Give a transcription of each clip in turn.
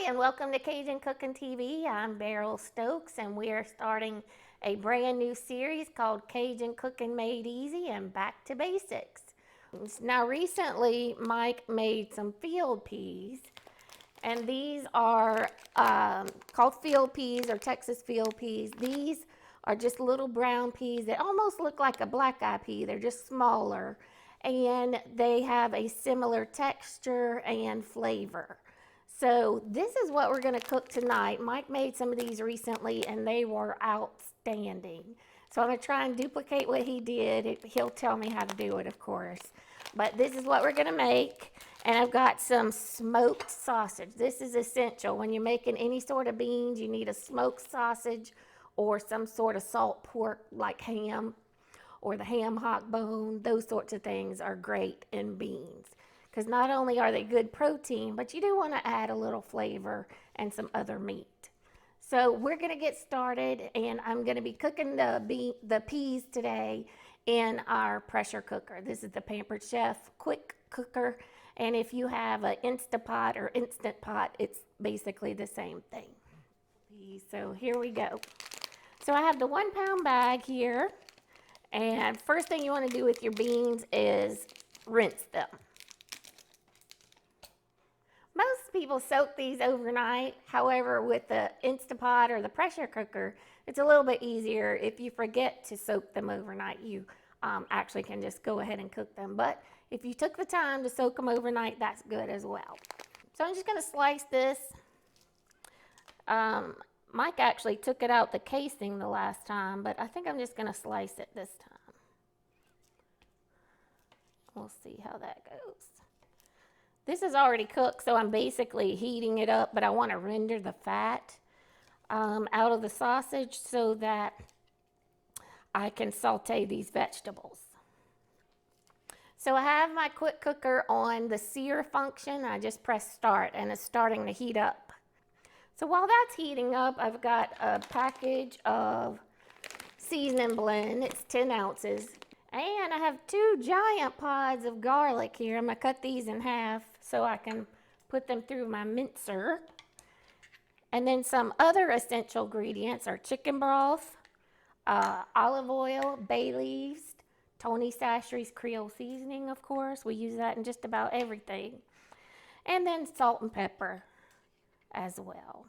Hi, and welcome to Cajun Cooking TV. I'm Beryl Stokes, and we are starting a brand new series called Cajun Cooking Made Easy and Back to Basics. Now, recently, Mike made some field peas, and these are called field peas or Texas field peas. These are just little brown peas that almost look like a black-eyed pea. They're just smaller, and they have a similar texture and flavor. So this is what we're going to cook tonight. Mike made some of these recently, and they were outstanding. So I'm going to try and duplicate what he did. He'll tell me how to do it, of course. But this is what we're going to make. And I've got some smoked sausage. This is essential. When you're making any sort of beans, you need a smoked sausage or some sort of salt pork like ham or the ham hock bone. Those sorts of things are great in beans, because not only are they good protein, but you do want to add a little flavor and some other meat. So we're going to get started, and I'm going to be cooking the peas today in our pressure cooker. This is the Pampered Chef Quick Cooker, and if you have an Instapot or Instant Pot, it's basically the same thing. So here we go. So I have the 1 pound bag here, and first thing you want to do with your beans is rinse them. Most people soak these overnight. However, with the Instapot or the pressure cooker, it's a little bit easier. If you forget to soak them overnight, you actually can just go ahead and cook them. But if you took the time to soak them overnight, that's good as well. So I'm just going to slice this. Mike actually took it out the casing the last time, but I think I'm just going to slice it this time. We'll see how that goes. This is already cooked, so I'm basically heating it up, but I want to render the fat out of the sausage so that I can saute these vegetables. So I have my quick cooker on the sear function. I just press start, and it's starting to heat up. So while that's heating up, I've got a package of seasoning blend. It's 10 ounces. And I have 2 giant pods of garlic here. I'm going to cut these in half so I can put them through my mincer. And then some other essential ingredients are chicken broth, olive oil, bay leaves, Tony Chachere's Creole seasoning, of course. We use that in just about everything. And then salt and pepper as well.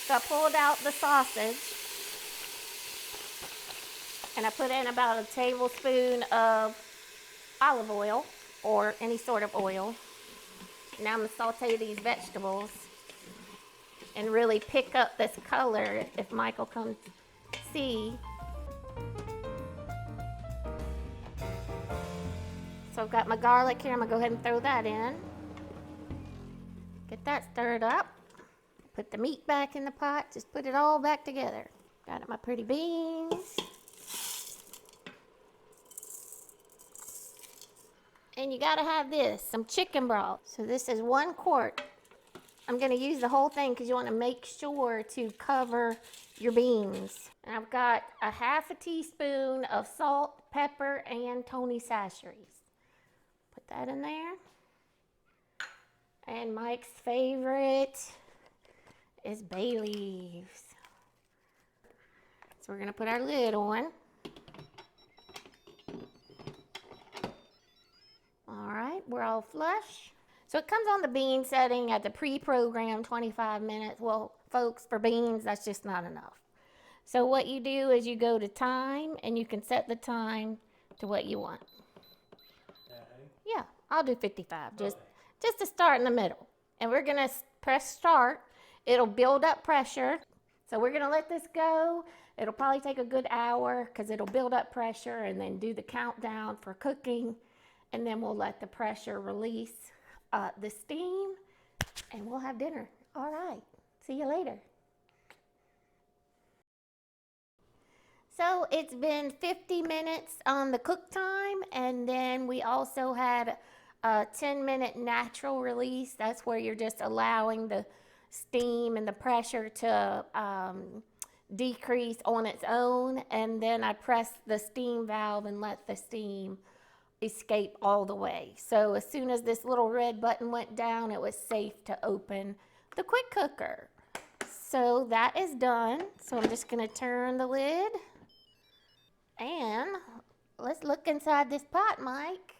So I pulled out the sausage, and I put in about a tablespoon of olive oil or any sort of oil. Now I'm going to saute these vegetables and really pick up this color if Michael comes see. So I've got my garlic here. I'm going to go ahead and throw that in. Get that stirred up. Put the meat back in the pot. Just put it all back together. Got my pretty beans. And you got to have this, some chicken broth. So this is 1 quart. I'm going to use the whole thing because you want to make sure to cover your beans. And I've got a half a teaspoon of salt, pepper, and Tony Chachere's. Put that in there. And Mike's favorite is bay leaves. So we're going to put our lid on. All right, we're all flush. So it comes on the bean setting at the pre-programmed 25 minutes. Well, folks, for beans, that's just not enough. So what you do is you go to time, and you can set the time to what you want. Yeah, I'll do 55, just to start in the middle. And we're going to press start. It'll build up pressure. So we're going to let this go. It'll probably take a good hour because it'll build up pressure, and then do the countdown for cooking. And then we'll let the pressure release the steam, and we'll have dinner. All right. See you later. So it's been 50 minutes on the cook time, and then we also had a 10-minute natural release. That's where you're just allowing the steam and the pressure to decrease on its own, and then I pressed the steam valve and let the steam escape all the way. So as soon as this little red button went down, it was safe to open the quick cooker. So that is done. So I'm just gonna turn the lid and let's look inside this pot, Mike.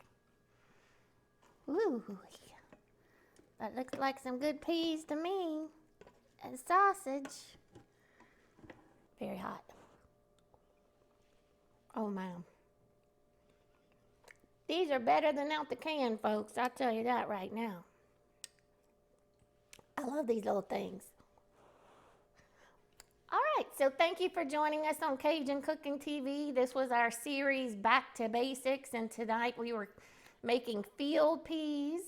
Ooh, that looks like some good peas to me, and sausage. Very hot. Oh man. These are better than out the can, folks. I'll tell you that right now. I love these little things. All right, so thank you for joining us on Cajun Cooking TV. This was our series Back to Basics, and tonight we were making field peas.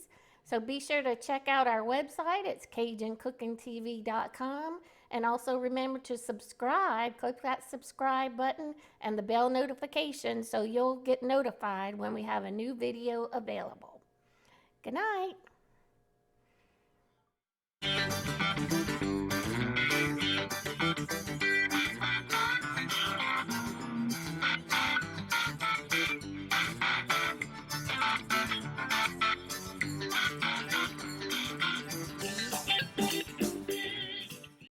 So be sure to check out our website. It's cajuncookingtv.com. And also remember to subscribe. Click that subscribe button and the bell notification so you'll get notified when we have a new video available. Good night.